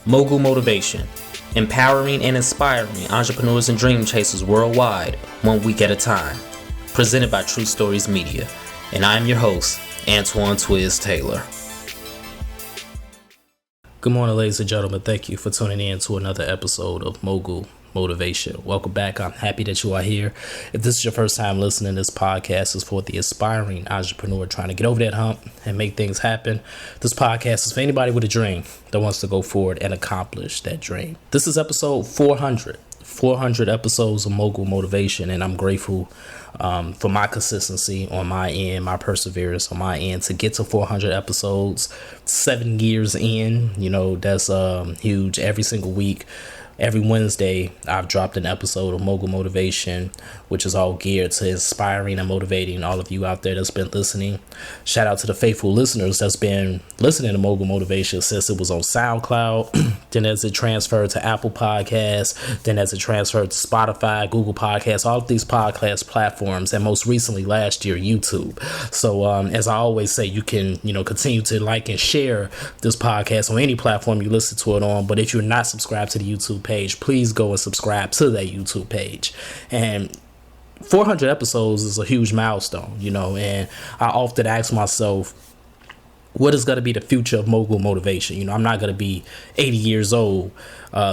Mogul Motivation, empowering and inspiring entrepreneurs and dream chasers worldwide, 1 week at a time. Presented by True Stories Media, and I am your host, Antoine Twiz Taylor. Good morning, ladies and gentlemen. Thank you for tuning in to another episode of Mogul Motivation. Welcome back. I'm happy that you are here. If this is your first time listening, this podcast is for the aspiring entrepreneur trying to get over that hump and make things happen. This podcast is for anybody with a dream that wants to go forward and accomplish that dream. This is episode 400. 400 episodes of Mogul Motivation, and I'm grateful for my consistency on my end, my perseverance on my end to get to 400 episodes, 7 years in. That's huge. Every single week, every Wednesday, I've dropped an episode of Mogul Motivation, which is all geared to inspiring and motivating all of you out there that's been listening. Shout out to the faithful listeners that's been listening to Mogul Motivation since it was on SoundCloud, then as it transferred to Apple Podcasts, then as it transferred to Spotify, Google Podcasts, all of these podcast platforms, and most recently last year, YouTube. So as I always say, you can continue to like and share this podcast on any platform you listen to it on. But if you're not subscribed to the YouTube page, please go and subscribe to that YouTube page. And 400 episodes is a huge milestone, and I often ask myself, what is going to be the future of Mogul Motivation? I'm not going to be 80 years old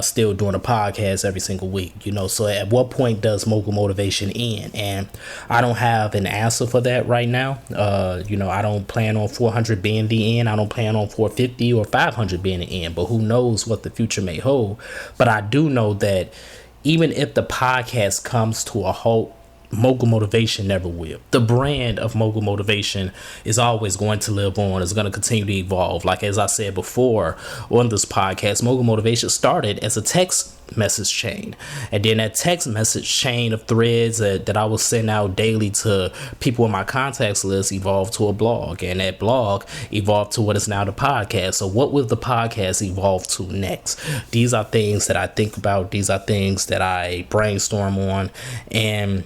still doing a podcast every single week, so at what point does Mogul Motivation end? And I don't have an answer for that right now. I don't plan on 400 being the end. I don't plan on 450 or 500 being the end, but who knows what the future may hold. But I do know that even if the podcast comes to a halt, Mogul Motivation never will. The brand of Mogul Motivation is always going to live on. It's going to continue to evolve. Like as I said before on this podcast, Mogul Motivation started as a text message chain, and then that text message chain of threads that I will send out daily to people in my contacts list evolved to a blog, and that blog evolved to what is now the podcast. So what will the podcast evolve to next? These are things that I think about. These are things that I brainstorm on. And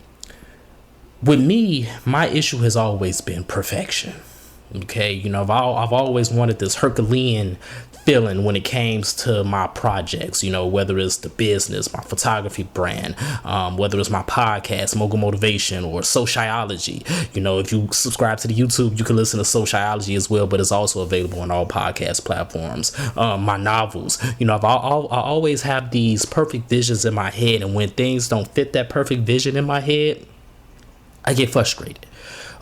with me, my issue has always been perfection. Okay, I've always wanted this Herculean feeling when it came to my projects, whether it's the business, my photography brand, whether it's my podcast, Mogul Motivation, or sociology. If you subscribe to the YouTube, you can listen to sociology as well, but it's also available on all podcast platforms. My novels, I always have these perfect visions in my head, and when things don't fit that perfect vision in my head, I get frustrated.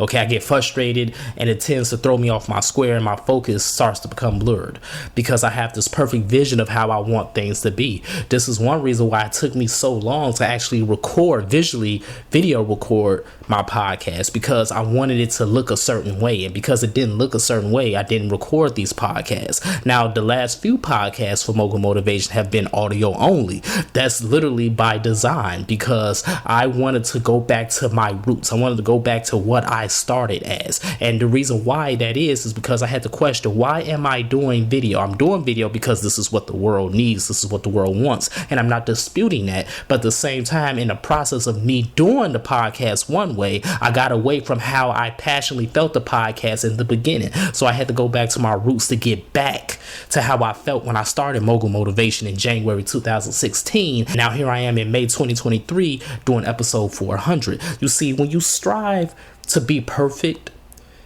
Okay, I get frustrated, and it tends to throw me off my square, and my focus starts to become blurred because I have this perfect vision of how I want things to be. This is one reason why it took me so long to actually video record my podcast, because I wanted it to look a certain way, and because it didn't look a certain way, I didn't record these podcasts. Now, the last few podcasts for Mogul Motivation have been audio only. That's literally by design, because I wanted to go back to my roots. I wanted to go back to what I started as. And the reason why that is because I had to question, why am I doing video? I'm doing video because this is what the world needs. This is what the world wants. And I'm not disputing that. But at the same time, in the process of me doing the podcast one way, I got away from how I passionately felt the podcast in the beginning. So I had to go back to my roots to get back to how I felt when I started Mogul Motivation in January 2016. Now here I am in May 2023 doing episode 400. You see, when you strive to be perfect,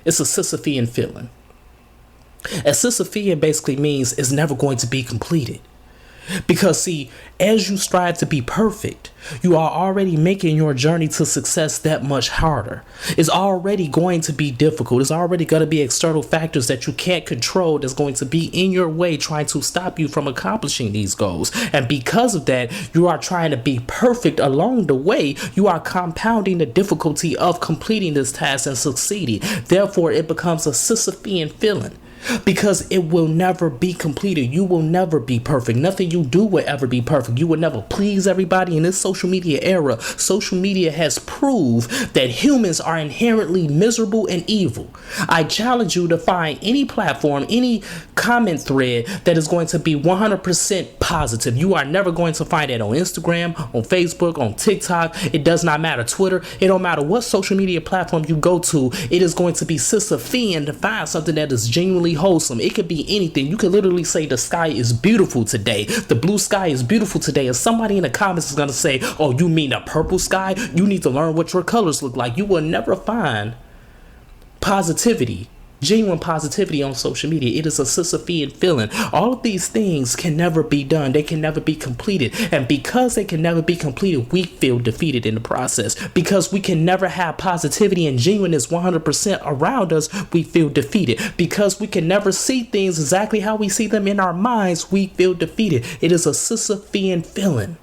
it's a Sisyphean feeling. A Sisyphean basically means it's never going to be completed. Because see, as you strive to be perfect, you are already making your journey to success that much harder. It's already going to be difficult. It's already going to be external factors that you can't control that's going to be in your way trying to stop you from accomplishing these goals. And because of that, you are trying to be perfect along the way. You are compounding the difficulty of completing this task and succeeding. Therefore, it becomes a Sisyphean feeling. Because it will never be completed. You will never be perfect. Nothing you do will ever be perfect. You will never please everybody. In this social media era, social media has proved that humans are inherently miserable and evil. I challenge you to find any platform, any comment thread that is going to be 100% positive. You are never going to find it on Instagram, on Facebook, on TikTok. It does not matter. Twitter. It don't matter what social media platform you go to. It is going to be Sisyphean to find something that is genuinely genuinely wholesome. It could be anything. You could literally say the sky is beautiful today. The blue sky is beautiful today. And somebody in the comments is going to say, oh, you mean a purple sky? You need to learn what your colors look like. You will never find positivity, genuine positivity on social media. It is a Sisyphean feeling. All of these things can never be done. They can never be completed. And because they can never be completed, we feel defeated in the process. Because we can never have positivity and genuineness 100% around us, we feel defeated. Because we can never see things exactly how we see them in our minds, we feel defeated. It is a Sisyphean feeling.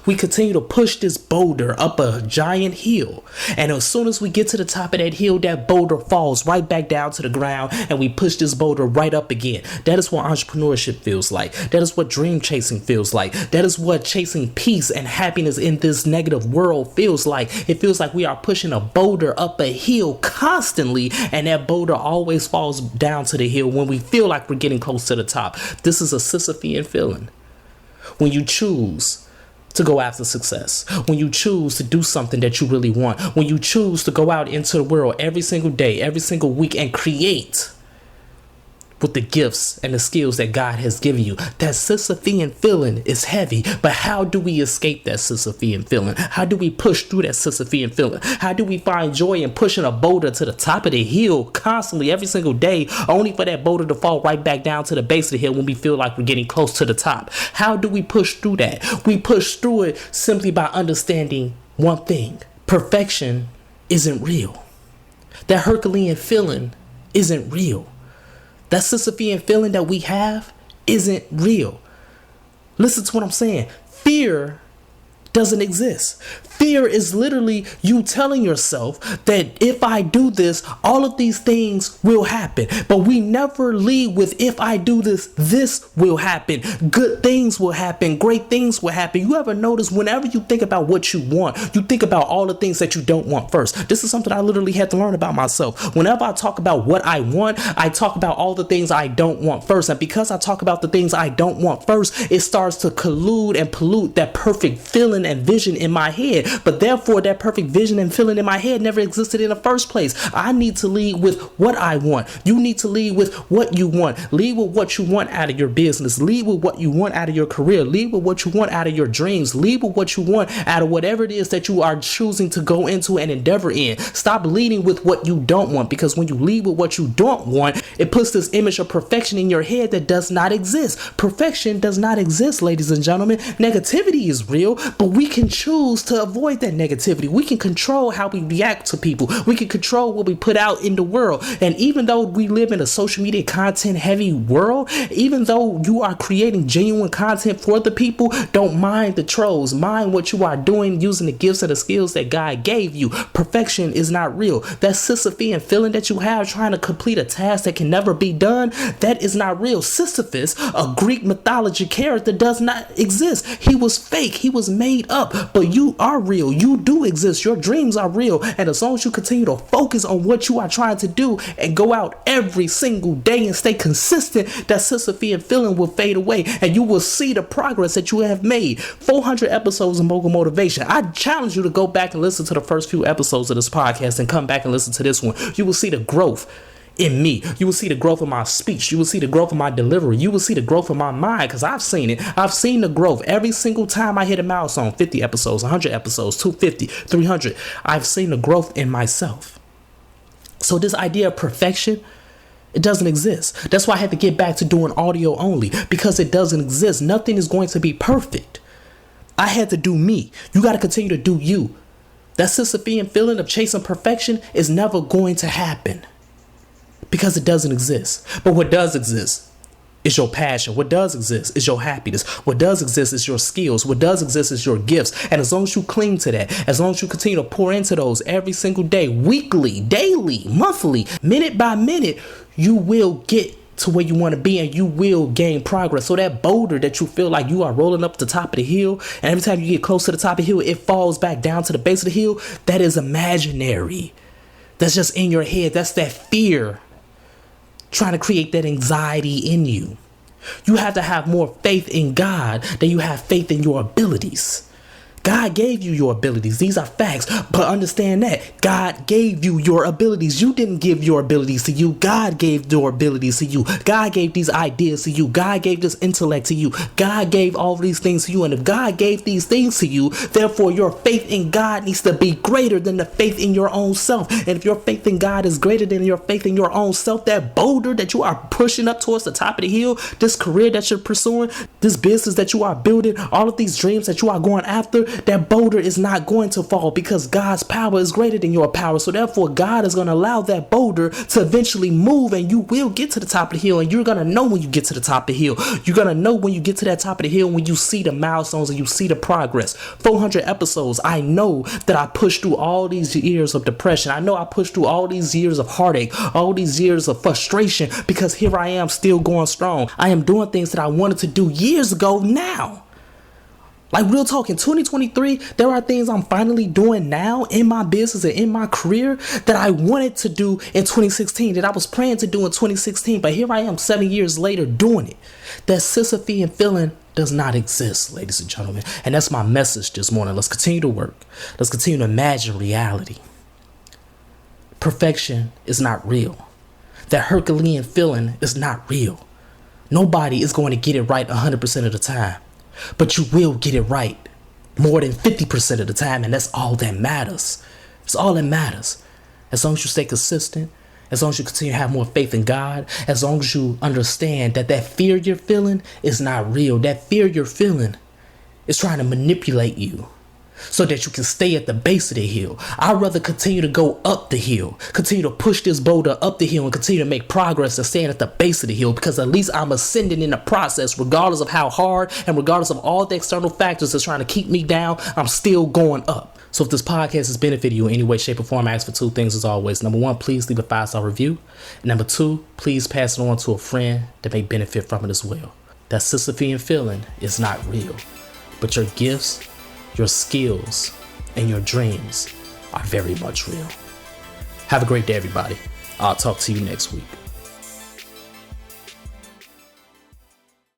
We continue to push this boulder up a giant hill, and as soon as we get to the top of that hill, that boulder falls right back down to the ground, and we push this boulder right up again. That is what entrepreneurship feels like. That is what dream chasing feels like. That is what chasing peace and happiness in this negative world feels like. It feels like we are pushing a boulder up a hill constantly, and that boulder always falls down to the hill when we feel like we're getting close to the top. This is a Sisyphean feeling. When you choose to go after success, when you choose to do something that you really want, when you choose to go out into the world every single day, every single week, and create with the gifts and the skills that God has given you. That Sisyphean feeling is heavy, but how do we escape that Sisyphean feeling? How do we push through that Sisyphean feeling? How do we find joy in pushing a boulder to the top of the hill constantly every single day, only for that boulder to fall right back down to the base of the hill when we feel like we're getting close to the top? How do we push through that? We push through it simply by understanding one thing: perfection isn't real. That Herculean feeling isn't real. That Sisyphean feeling that we have isn't real. Listen to what I'm saying. Fear doesn't exist. Fear is literally you telling yourself that if I do this, all of these things will happen. But we never lead with, if I do this, this will happen. Good things will happen. Great things will happen. You ever notice whenever you think about what you want, you think about all the things that you don't want first. This is something I literally had to learn about myself. Whenever I talk about what I want, I talk about all the things I don't want first. And because I talk about the things I don't want first, it starts to collude and pollute that perfect feeling and vision in my head. But therefore, that perfect vision and feeling in my head never existed in the first place. I need to lead with what I want. You need to lead with what you want. Lead with what you want out of your business. Lead with what you want out of your career. Lead with what you want out of your dreams. Lead with what you want out of whatever it is that you are choosing to go into and endeavor in. Stop leading with what you don't want, because when you lead with what you don't want, it puts this image of perfection in your head that does not exist. Perfection does not exist, ladies and gentlemen. Negativity is real, but we can choose to avoid that negativity. We can control how we react to people. We can control what we put out in the world. And even though we live in a social media content heavy world, even though you are creating genuine content for the people, don't mind the trolls. Mind what you are doing using the gifts and the skills that God gave you. Perfection is not real. That Sisyphean feeling that you have trying to complete a task that can never be done, that is not real. Sisyphus, a Greek mythology character, does not exist. He was fake. He was made up. But you are real. You do exist. Your dreams are real. And as long as you continue to focus on what you are trying to do and go out every single day and stay consistent, that Sisyphean feeling will fade away and you will see the progress that you have made. 400 episodes of Mogul Motivation. I challenge you to go back and listen to the first few episodes of this podcast and come back and listen to this one. You will see the growth in me. You will see the growth of my speech. You will see the growth of my delivery. You will see the growth of my mind, because I've seen it. I've seen the growth every single time I hit a milestone. 50 episodes, 100 episodes, 250, 300. I've seen the growth in myself. So this idea of perfection, it doesn't exist. That's why I had to get back to doing audio only, because it doesn't exist. Nothing is going to be perfect. I had to do me. You got to continue to do you. That Sisyphean feeling of chasing perfection is never going to happen, because it doesn't exist. But what does exist is your passion. What does exist is your happiness. What does exist is your skills. What does exist is your gifts. And as long as you cling to that, as long as you continue to pour into those every single day, weekly, daily, monthly, minute by minute, you will get to where you want to be and you will gain progress. So that boulder that you feel like you are rolling up the top of the hill, and every time you get close to the top of the hill, it falls back down to the base of the hill, that is imaginary. That's just in your head. That's that fear trying to create that anxiety in you. You have to have more faith in God than you have faith in your abilities. God gave you your abilities. These are facts. But understand that God gave you your abilities. You didn't give your abilities to you. God gave your abilities to you. God gave these ideas to you. God gave this intellect to you. God gave all these things to you. And if God gave these things to you, therefore your faith in God needs to be greater than the faith in your own self. And if your faith in God is greater than your faith in your own self, that boulder that you are pushing up towards the top of the hill, this career that you're pursuing, this business that you are building, all of these dreams that you are going after, that boulder is not going to fall because God's power is greater than your power. So therefore God is going to allow that boulder to eventually move, and you will get to the top of the hill. And you're going to know when you get to the top of the hill. You're going to know when you get to that top of the hill, when you see the milestones and you see the progress. 400 episodes. I know that I pushed through all these years of depression. I know I pushed through all these years of heartache, all these years of frustration, because here I am still going strong. I am doing things that I wanted to do years ago now. Like, real talk, in 2023, there are things I'm finally doing now in my business and in my career that I wanted to do in 2016, that I was praying to do in 2016. But here I am 7 years later doing it. That Sisyphean feeling does not exist, ladies and gentlemen. And that's my message this morning. Let's continue to work. Let's continue to imagine reality. Perfection is not real. That Herculean feeling is not real. Nobody is going to get it right 100% of the time. But you will get it right more than 50% of the time, and that's all that matters. It's all that matters. As long as you stay consistent, as long as you continue to have more faith in God, as long as you understand that that fear you're feeling is not real. That fear you're feeling is trying to manipulate you so that you can stay at the base of the hill. I'd rather continue to go up the hill, continue to push this boulder up the hill and continue to make progress than staying at the base of the hill, because at least I'm ascending in the process, regardless of how hard and regardless of all the external factors that's trying to keep me down. I'm still going up. So if this podcast has benefited you in any way, shape, or form, I ask for two things as always. Number one, please leave a 5-star review. And number two, please pass it on to a friend that may benefit from it as well. That Sisyphean feeling is not real, but your gifts, your skills, and your dreams are very much real. Have a great day, everybody. I'll talk to you next week.